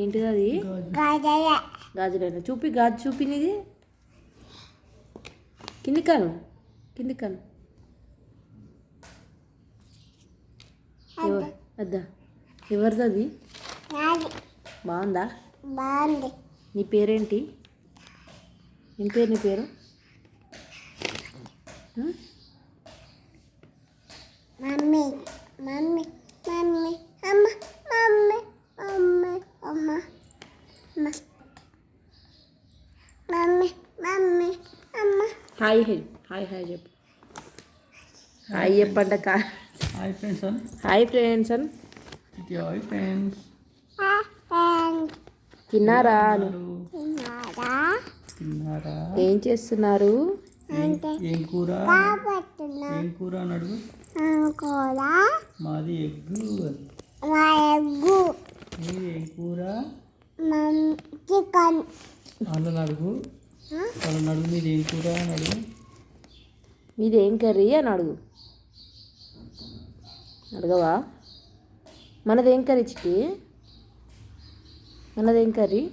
ఏంటిది అది? గాజులేనా? చూపి, గాజు చూపినిది. కింది కాను, కింది కాను. అద్దా ఎవరిది అది? బాగుందా? బాగుంది. నీ పేరేంటి? ఏం పేరు నీ పేరు? మమ్మీ మమ్మీ మమ్మీ అమ్మ మమ్మీ మమ్మీ అమ్మ మమ్మీ మమ్మీ అమ్మ. హాయ్ హాయ్ హాయ్ చెప్పు. హాయ్ చెప్పంట. హాయ్ ఫ్రెండ్స్ అన్. హాయ్ ఫ్రెండ్స్ అన్. Hi friends. తిన్నారా? తిన్నారా? ఏం చేస్తున్నారు? ఏం కూర? ఏం కూర అని అడుగు. మాది ఎగ్గు. మీది ఏం కూర? చికెన్. వాళ్ళని అడుగు. వాళ్ళని అడుగు మీది ఏం కూర అని అడుగు. మీది ఏం కర్రీ అని అడుగు. అడగవా? మనదేం కర్రీ చిట్టి? మనదేం కర్రీ?